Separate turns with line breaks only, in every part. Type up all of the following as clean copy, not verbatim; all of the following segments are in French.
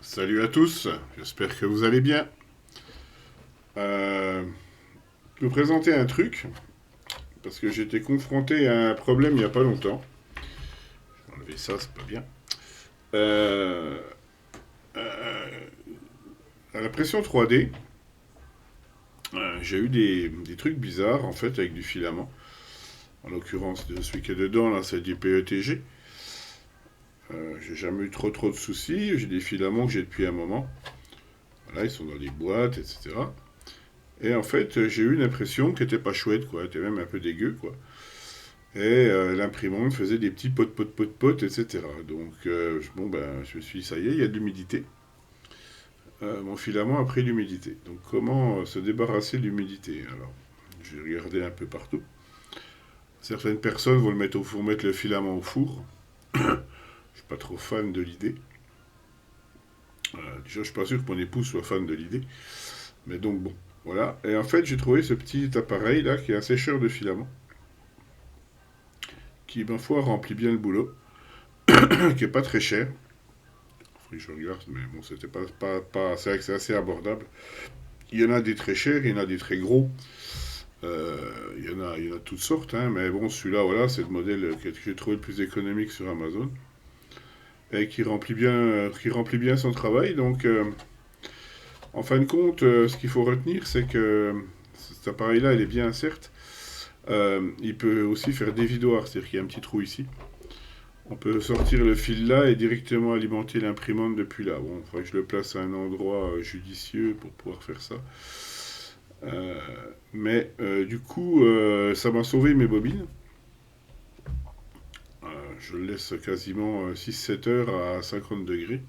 Salut à tous, j'espère que vous allez bien. Euh, je vais vous présenter un truc, parce que j'ai été confronté à un problème il n'y a pas longtemps. Je vais enlever ça, c'est pas bien. Euh, euh, à l'impression 3D, j'ai eu des trucs bizarres en fait avec du filament. En l'occurrence, de celui qui est dedans, là, c'est du PETG. J'ai jamais eu trop de soucis. J'ai des filaments que j'ai depuis un moment. Voilà, ils sont dans des boîtes, etc. Et en fait, j'ai eu une impression qui était pas chouette, quoi. Elle était même un peu dégueu, quoi. Et l'imprimante faisait des petits potes, etc. Donc, bon, ben, je me suis dit, ça y est, il y a de l'humidité. Mon filament a pris l'humidité. Donc, comment se débarrasser de l'humidité? Alors, j'ai regardé un peu partout. Certaines personnes vont mettre le filament au four. Je suis pas trop fan de l'idée. Déjà, je suis pas sûr que mon épouse soit fan de l'idée. Mais donc, bon, voilà. Et en fait, j'ai trouvé ce petit appareil là qui est un sécheur de filament qui, ma foi, remplit bien le boulot, qui est pas très cher. Faut que je regarde, mais bon, c'était pas c'est vrai que c'est assez abordable. Il y en a des très chers, il y en a des très gros. Il y en a toutes sortes, hein, mais bon, celui-là, voilà, c'est le modèle que j'ai trouvé le plus économique sur Amazon et qui remplit bien son travail. Donc, en fin de compte, ce qu'il faut retenir, c'est que cet appareil-là, il est bien, certes. Il peut aussi faire dévidoir, c'est-à-dire qu'il y a un petit trou ici. On peut sortir le fil là et directement alimenter l'imprimante depuis là. Bon, il faudrait que je le place à un endroit judicieux pour pouvoir faire ça. Euh, du coup, ça m'a sauvé mes bobines. Je le laisse quasiment 6-7 heures à 50 degrés.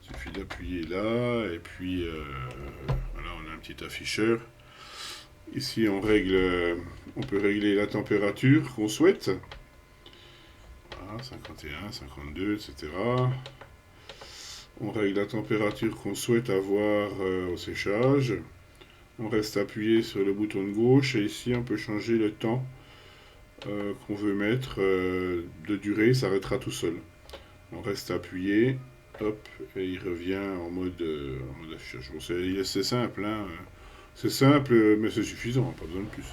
Il suffit d'appuyer là et puis voilà, on a un petit afficheur. Ici, on peut régler la température qu'on souhaite. Voilà, 51, 52, etc. On règle la température qu'on souhaite avoir au séchage. On reste appuyé sur le bouton de gauche et ici on peut changer le temps qu'on veut mettre de durée, il s'arrêtera tout seul. On reste appuyé, hop, et il revient en mode affichage. Bon, c'est simple, hein. C'est simple, mais c'est suffisant, pas besoin de plus.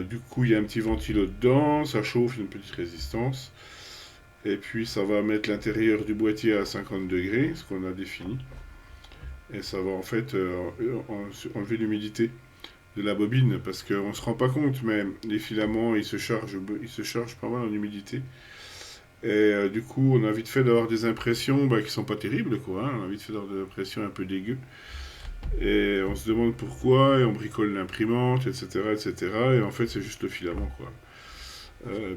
Du coup, il y a un petit ventilo dedans, ça chauffe, une petite résistance. Et puis, ça va mettre l'intérieur du boîtier à 50 degrés, ce qu'on a défini. Et ça va en fait enlever l'humidité de la bobine parce qu'on ne se rend pas compte, mais les filaments ils se chargent pas mal en humidité. Et du coup, on a vite fait d'avoir des impressions qui sont pas terribles, quoi, hein. On a vite fait d'avoir des impressions un peu dégueu. Et on se demande pourquoi, et on bricole l'imprimante, etc., etc. Et cetera. Et en fait, c'est juste le filament, quoi.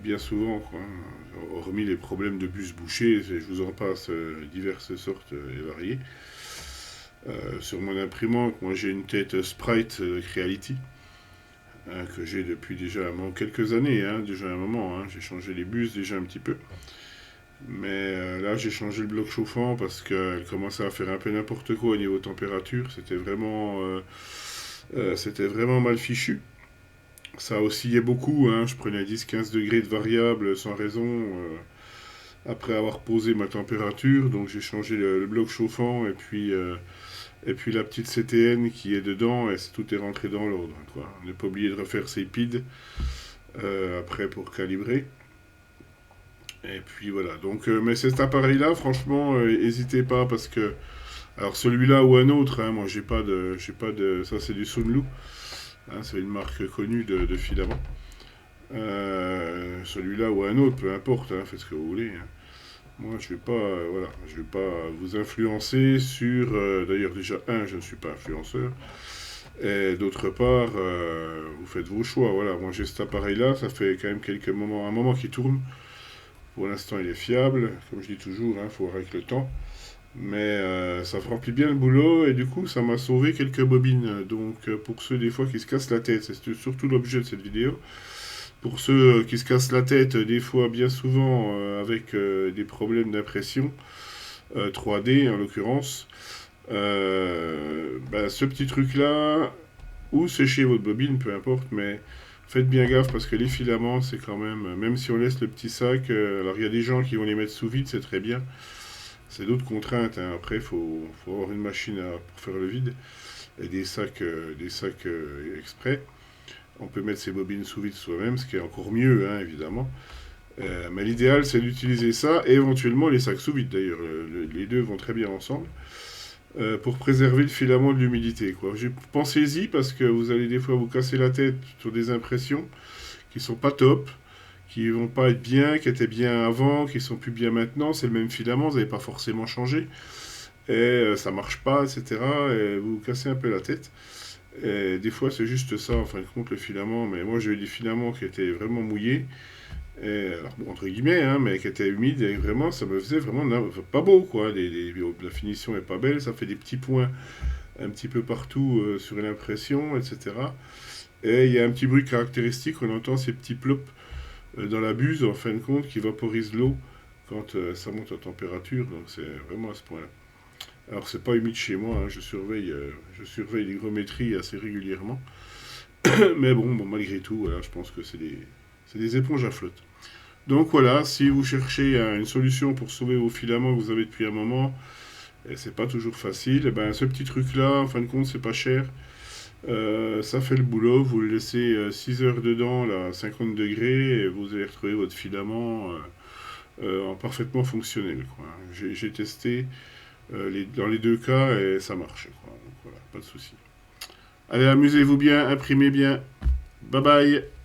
Bien souvent, quoi. Hormis les problèmes de bus bouchés, je vous en passe diverses sortes et variées. Sur mon imprimante, moi j'ai une tête Sprite Creality que j'ai depuis déjà quelques années, hein, déjà un moment. Hein. J'ai changé les bus déjà un petit peu. Mais là, j'ai changé le bloc chauffant parce qu'elle commençait à faire un peu n'importe quoi au niveau température. C'était vraiment mal fichu. Ça oscillait beaucoup. Hein. Je prenais 10-15 degrés de variable sans raison après avoir posé ma température. Donc j'ai changé le bloc chauffant et puis la petite CTN qui est dedans, et tout est rentré dans l'ordre, quoi. Ne pas oublier de refaire ses PID après pour calibrer. Et puis voilà. Donc, mais cet appareil-là, franchement, n'hésitez pas parce que, alors celui-là ou un autre, hein, moi j'ai pas de, ça c'est du Sunlu, hein, c'est une marque connue de filaments. Celui-là ou un autre, peu importe, hein, faites ce que vous voulez. Hein. Moi, je vais pas, voilà, je vais pas vous influencer sur. D'ailleurs, déjà je ne suis pas influenceur. Et d'autre part, vous faites vos choix. Voilà, moi j'ai cet appareil-là, ça fait quand même un moment qui tourne. Pour l'instant, il est fiable, comme je dis toujours, il faut voir avec le temps. Mais ça remplit bien le boulot et du coup, ça m'a sauvé quelques bobines. Donc, pour ceux des fois qui se cassent la tête, c'est surtout l'objet de cette vidéo. Pour ceux qui se cassent la tête, des fois, bien souvent, avec des problèmes d'impression, 3D en l'occurrence, ce petit truc-là, ou sécher votre bobine, peu importe, mais faites bien gaffe parce que les filaments, c'est quand même, même si on laisse le petit sac, alors il y a des gens qui vont les mettre sous vide, c'est très bien. c'est d'autres contraintes, hein. Après, faut avoir une machine pour faire le vide et des sacs exprès. On peut mettre ses bobines sous vide soi-même, ce qui est encore mieux, hein, évidemment. Mais l'idéal, c'est d'utiliser ça et éventuellement les sacs sous vide, d'ailleurs. Les deux vont très bien ensemble. Pour préserver le filament de l'humidité, quoi. Pensez-y parce que vous allez des fois vous casser la tête sur des impressions qui sont pas top, qui vont pas être bien, qui étaient bien avant, qui sont plus bien maintenant. C'est le même filament, vous n'avez pas forcément changé. Et ça marche pas, etc. Et vous vous cassez un peu la tête. Et des fois, c'est juste ça, en fin de compte, le filament. Mais moi, j'ai eu des filaments qui étaient vraiment mouillés. Et, alors, bon, entre guillemets, hein, mais qui étaient humides. Et vraiment, ça me faisait vraiment pas beau, quoi. La finition est pas belle. Ça fait des petits points un petit peu partout sur l'impression, etc. Et il y a un petit bruit caractéristique. On entend ces petits plops dans la buse, en fin de compte, qui vaporisent l'eau quand ça monte en température. Donc, c'est vraiment à ce point-là. Alors, c'est pas humide chez moi, hein, je surveille l'hygrométrie assez régulièrement. Mais bon, malgré tout, voilà, je pense que c'est des éponges à flotte. Donc voilà, si vous cherchez une solution pour sauver vos filaments que vous avez depuis un moment, et c'est pas toujours facile, et ben ce petit truc-là, en fin de compte, c'est pas cher. Ça fait le boulot, vous le laissez 6 heures dedans, là, à 50 degrés, et vous allez retrouver votre filament en parfaitement fonctionnel, quoi. J'ai testé dans les deux cas et ça marche, quoi. Donc voilà, pas de souci. Allez, amusez-vous bien, imprimez bien. Bye bye.